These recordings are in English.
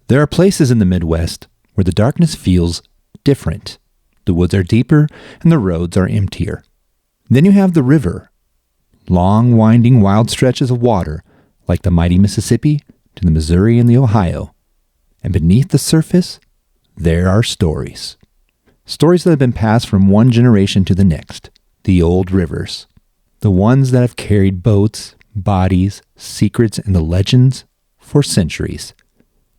There are places in the Midwest where the darkness feels different. The woods are deeper and the roads are emptier. Then you have the river. Long, winding, wild stretches of water, like the mighty Mississippi to the Missouri and the Ohio. And beneath the surface, there are stories. Stories that have been passed from one generation to the next. The old rivers. The ones that have carried boats, bodies, secrets, and the legends for centuries.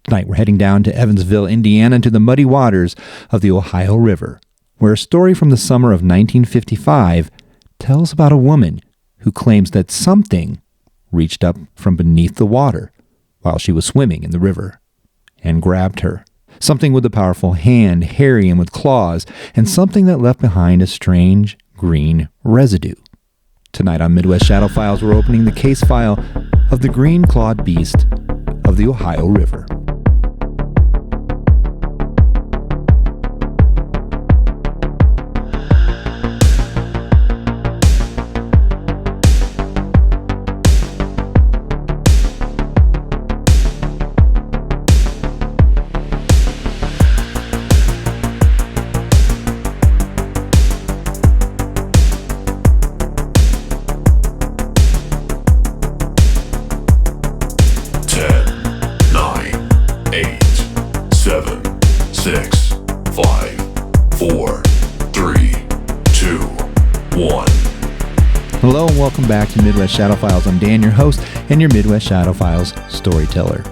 Tonight we're heading down to Evansville, Indiana, to the muddy waters of the Ohio River, where a story from the summer of 1955 tells about a woman who claims that something reached up from beneath the water while she was swimming in the river and grabbed her. Something with a powerful hand, hairy and with claws, and something that left behind a strange green residue. Tonight on Midwest Shadow Files, we're opening the case file of the green-clawed beast of the Ohio River. Hello and welcome back to Midwest Shadow Files. I'm Dan, your host, and your Midwest Shadow Files storyteller.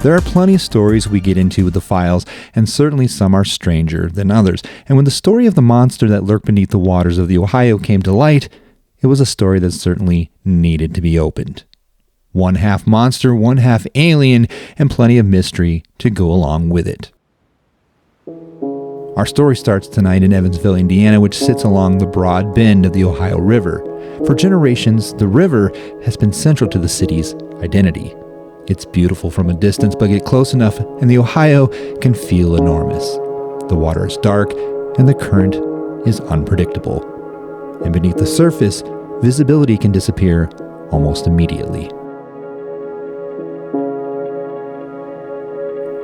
There are plenty of stories we get into with the files, and certainly some are stranger than others. And when the story of the monster that lurked beneath the waters of the Ohio came to light, it was a story that certainly needed to be opened. One half monster, one half alien, and plenty of mystery to go along with it. Our story starts tonight in Evansville, Indiana, which sits along the broad bend of the Ohio River. For generations, the river has been central to the city's identity. It's beautiful from a distance, but get close enough and the Ohio can feel enormous. The water is dark and the current is unpredictable. And beneath the surface, visibility can disappear almost immediately.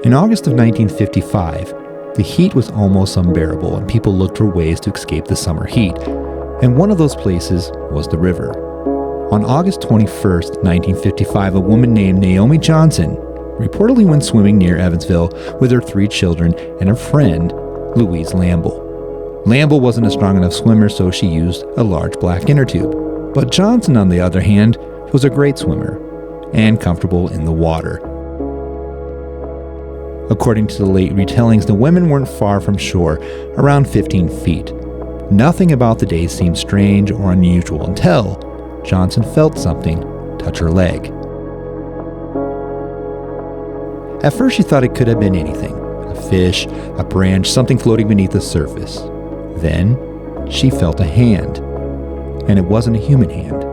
In August of 1955, the heat was almost unbearable and people looked for ways to escape the summer heat. And one of those places was the river. On August 21st, 1955, a woman named Naomi Johnson reportedly went swimming near Evansville with her 3 children and her friend, Louise Lamble. Lamble wasn't a strong enough swimmer, so she used a large black inner tube. But Johnson, on the other hand, was a great swimmer and comfortable in the water. According to the late retellings, the women weren't far from shore, around 15 feet. Nothing about the day seemed strange or unusual until Johnson felt something touch her leg. At first she thought it could have been anything, a fish, a branch, something floating beneath the surface. Then she felt a hand, and it wasn't a human hand.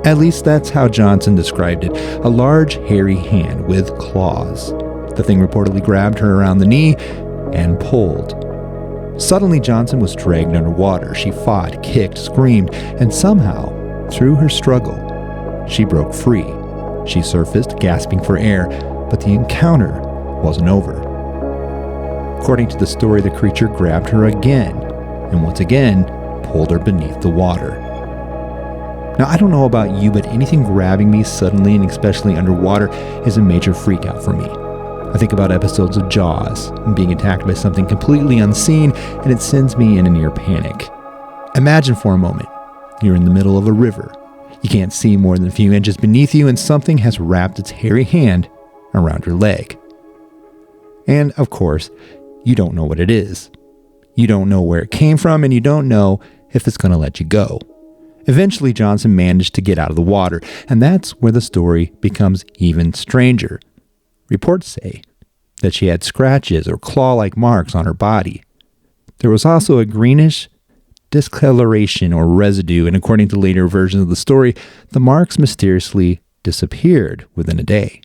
At least that's how Johnson described it, a large hairy hand with claws. The thing reportedly grabbed her around the knee and pulled. Suddenly, Johnson was dragged underwater. She fought, kicked, screamed, and somehow, through her struggle, she broke free. She surfaced, gasping for air, but the encounter wasn't over. According to the story, the creature grabbed her again, and once again, pulled her beneath the water. Now, I don't know about you, but anything grabbing me suddenly, and especially underwater, is a major freakout for me. I think about episodes of Jaws and being attacked by something completely unseen, and it sends me in a near panic. Imagine for a moment, you're in the middle of a river. You can't see more than a few inches beneath you, and something has wrapped its hairy hand around your leg. And of course, you don't know what it is. You don't know where it came from, and you don't know if it's going to let you go. Eventually, Johnson managed to get out of the water, and that's where the story becomes even stranger. Reports say that she had scratches or claw-like marks on her body. There was also a greenish discoloration or residue, and according to later versions of the story, the marks mysteriously disappeared within a day.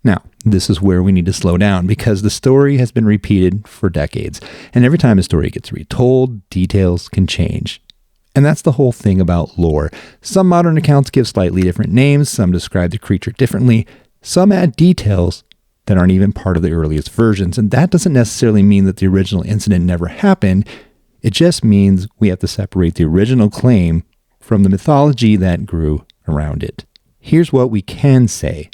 Now, this is where we need to slow down because the story has been repeated for decades, and every time a story gets retold, details can change. And that's the whole thing about lore. Some modern accounts give slightly different names, some describe the creature differently, some add details, that aren't even part of the earliest versions. And that doesn't necessarily mean that the original incident never happened. It just means we have to separate the original claim from the mythology that grew around it. Here's what we can say: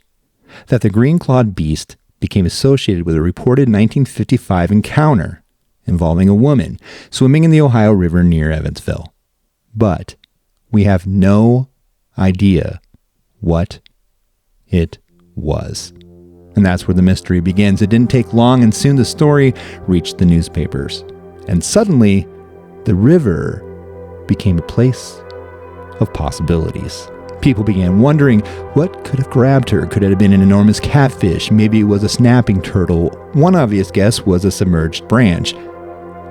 that the green-clawed beast became associated with a reported 1955 encounter involving a woman swimming in the Ohio River near Evansville. But we have no idea what it was. And that's where the mystery begins. It didn't take long, and soon the story reached the newspapers. And suddenly, the river became a place of possibilities. People began wondering what could have grabbed her. Could it have been an enormous catfish? Maybe it was a snapping turtle. One obvious guess was a submerged branch.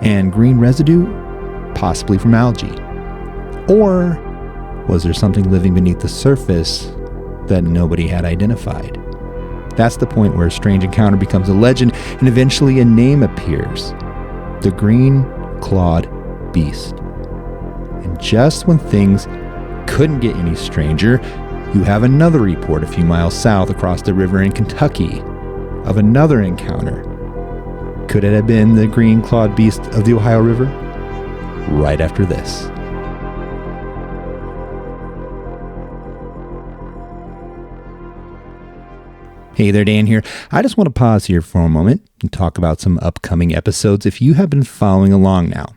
And green residue? Possibly from algae. Or was there something living beneath the surface that nobody had identified? That's the point where a strange encounter becomes a legend and eventually a name appears: the green-clawed beast. And just when things couldn't get any stranger, you have another report a few miles south across the river in Kentucky of another encounter. Could it have been the green-clawed beast of the Ohio River? Right after this. Hey there, Dan here. I just want to pause here for a moment and talk about some upcoming episodes. If you have been following along now,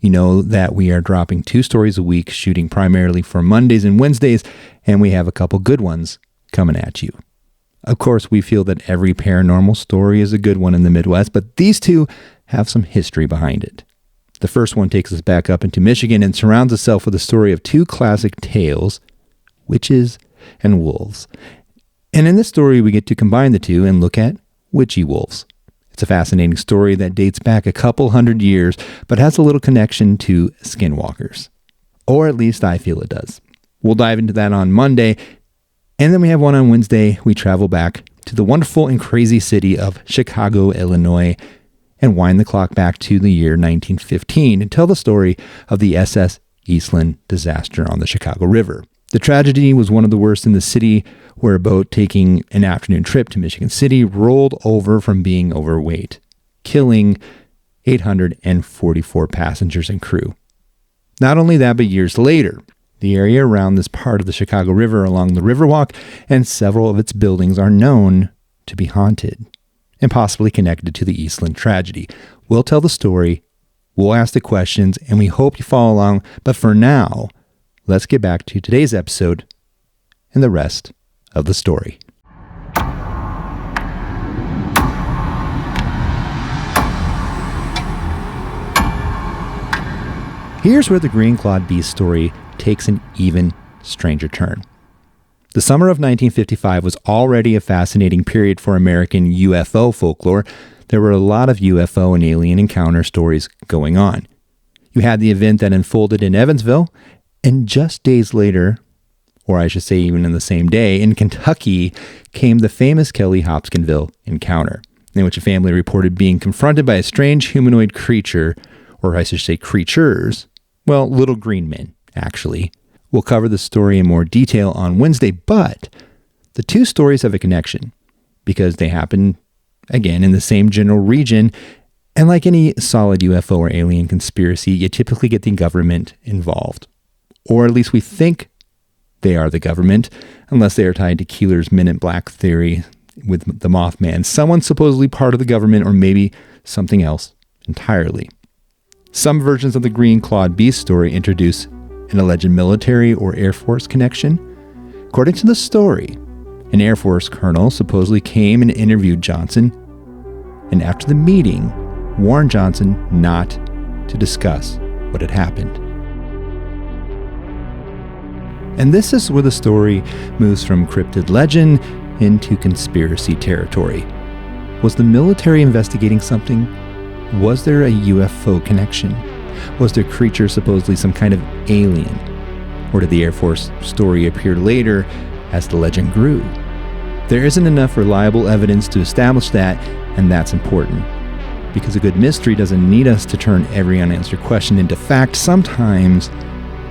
you know that we are dropping 2 stories a week, shooting primarily for Mondays and Wednesdays, and we have a couple good ones coming at you. Of course, we feel that every paranormal story is a good one in the Midwest, but these 2 have some history behind it. The first one takes us back up into Michigan and surrounds itself with the story of 2 classic tales, witches and wolves. And in this story, we get to combine the 2 and look at witchy wolves. It's a fascinating story that dates back a couple hundred years, but has a little connection to skinwalkers. Or at least I feel it does. We'll dive into that on Monday. And then we have one on Wednesday. We travel back to the wonderful and crazy city of Chicago, Illinois, and wind the clock back to the year 1915 and tell the story of the SS Eastland disaster on the Chicago River. The tragedy was one of the worst in the city, where a boat taking an afternoon trip to Michigan City rolled over from being overweight, killing 844 passengers and crew. Not only that, but years later, the area around this part of the Chicago River along the Riverwalk and several of its buildings are known to be haunted and possibly connected to the Eastland tragedy. We'll tell the story, we'll ask the questions, and we hope you follow along. But for now, let's get back to today's episode and the rest of the story. Here's where the green-clawed beast story takes an even stranger turn. The summer of 1955 was already a fascinating period for American UFO folklore. There were a lot of UFO and alien encounter stories going on. You had the event that unfolded in Evansville, and just days later, or I should say even in the same day, in Kentucky came the famous Kelly Hopkinsville encounter, in which a family reported being confronted by a strange humanoid creature, or I should say creatures, well, little green men, actually. We'll cover the story in more detail on Wednesday, but the 2 stories have a connection because they happen, again, in the same general region. And like any solid UFO or alien conspiracy, you typically get the government involved. Or at least we think they are the government, unless they are tied to Keeler's Men in Black theory with the Mothman. Someone supposedly part of the government, or maybe something else entirely. Some versions of the green-clawed beast story introduce an alleged military or Air Force connection. According to the story, an Air Force colonel supposedly came and interviewed Johnson, and after the meeting, warned Johnson not to discuss what had happened. And this is where the story moves from cryptid legend into conspiracy territory. Was the military investigating something? Was there a UFO connection? Was the creature supposedly some kind of alien? Or did the Air Force story appear later as the legend grew? There isn't enough reliable evidence to establish that, and that's important. Because a good mystery doesn't need us to turn every unanswered question into fact. Sometimes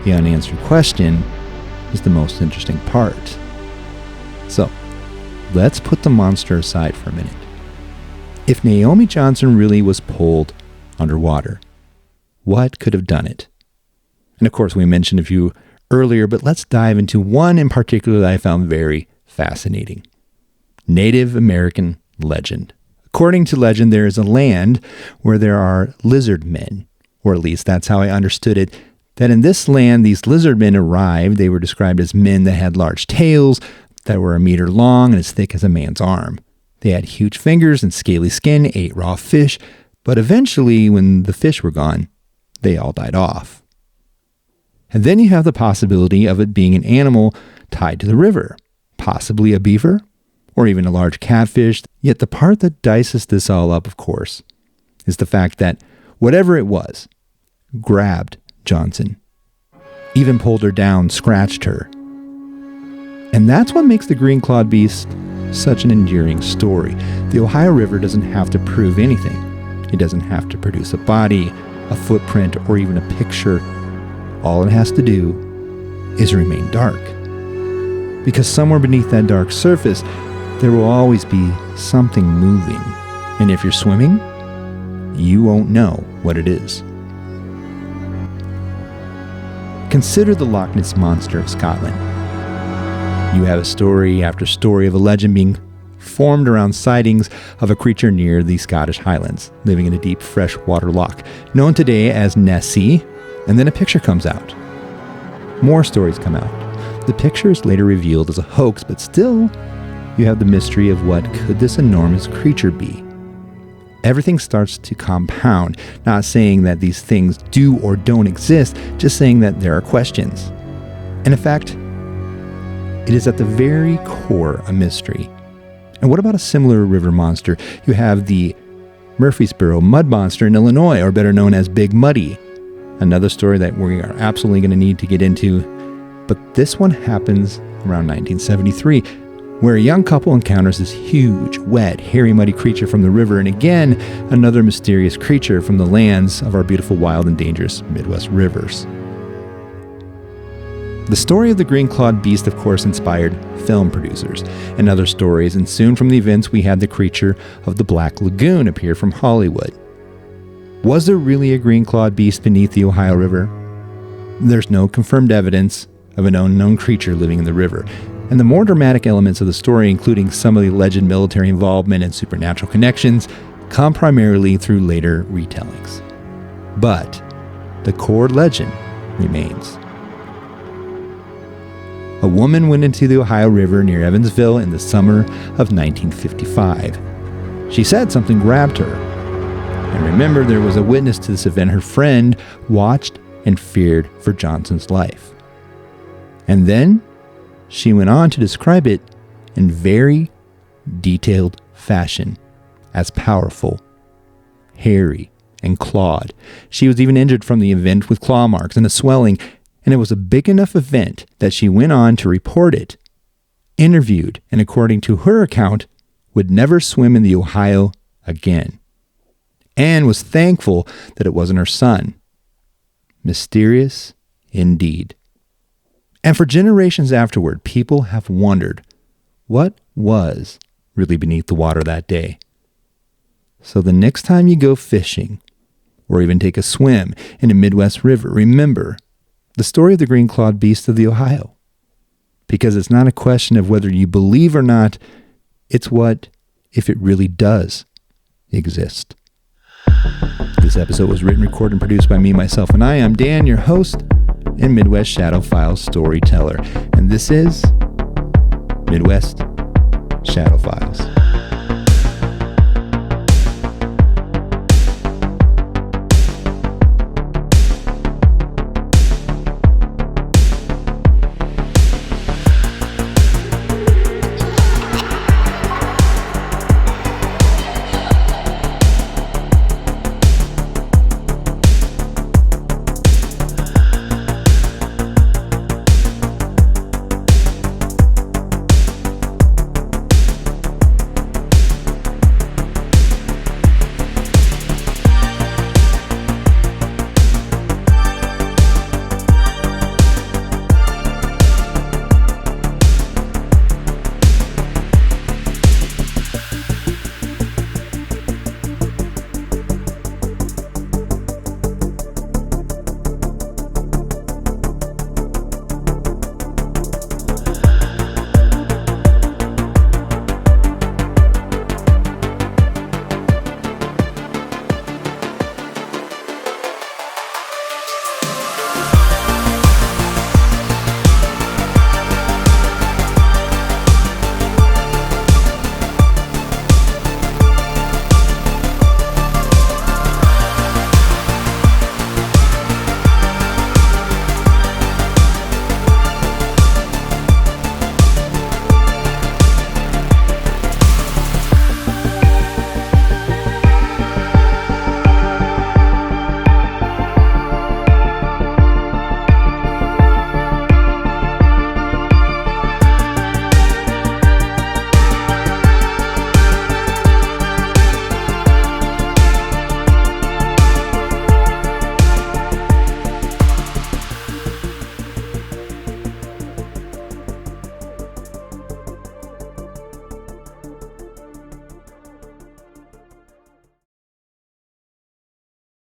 the unanswered question is the most interesting part. So, let's put the monster aside for a minute If Naomi Johnson really was pulled underwater, what could have done it? And of course, we mentioned a few earlier, but let's dive into one in particular that I found very fascinating. Native American legend. According to legend, there is a land where there are lizard men, or at least that's how I understood it, that in this land, these lizard men arrived. They were described as men that had large tails that were a meter long and as thick as a man's arm. They had huge fingers and scaly skin, ate raw fish, but eventually, when the fish were gone, they all died off. And then you have the possibility of it being an animal tied to the river, possibly a beaver, or even a large catfish. Yet the part that dices this all up, of course, is the fact that whatever it was, grabbed Johnson, even pulled her down, scratched her. And that's what makes the green-clawed beast such an enduring story. The Ohio River doesn't have to prove anything. It doesn't have to produce a body, a footprint, or even a picture. All it has to do is remain dark. Because somewhere beneath that dark surface, there will always be something moving. And if you're swimming, you won't know what it is. Consider the Loch Ness Monster of Scotland. You have a story after story of a legend being formed around sightings of a creature near the Scottish Highlands, living in a deep freshwater loch, known today as Nessie, and then a picture comes out. More stories come out. The picture is later revealed as a hoax, but still, you have the mystery of what could this enormous creature be. Everything starts to compound, not saying that these things do or don't exist, just saying that there are questions. And in fact, it is at the very core a mystery. And what about a similar river monster? You have the Murfreesboro Mud Monster in Illinois, or better known as Big Muddy. Another story that we are absolutely going to need to get into. But this one happens around 1973, where a young couple encounters this huge, wet, hairy, muddy creature from the river, and again, another mysterious creature from the lands of our beautiful, wild, and dangerous Midwest rivers. The story of the green-clawed beast, of course, inspired film producers and other stories, and soon from the events we had the creature of the Black Lagoon appear from Hollywood. Was there really a green-clawed beast beneath the Ohio River? There's no confirmed evidence of an unknown creature living in the river, and the more dramatic elements of the story, including some of the alleged military involvement and supernatural connections, come primarily through later retellings. But the core legend remains. A woman went into the Ohio River near Evansville in the summer of 1955. She said something grabbed her. And remember, there was a witness to this event. Her friend watched and feared for Johnson's life. And then she went on to describe it in very detailed fashion as powerful, hairy, and clawed. She was even injured from the event with claw marks and a swelling, and it was a big enough event that she went on to report it, interviewed, and according to her account, would never swim in the Ohio again, and was thankful that it wasn't her son. Mysterious indeed. And for generations afterward, people have wondered what was really beneath the water that day. So the next time you go fishing, or even take a swim in a Midwest river, remember the story of the green-clawed beast of the Ohio. Because it's not a question of whether you believe or not, it's what if it really does exist. This episode was written, recorded, and produced by me, myself, and I am Dan, your host and Midwest Shadow Files storyteller. And this is Midwest Shadow Files.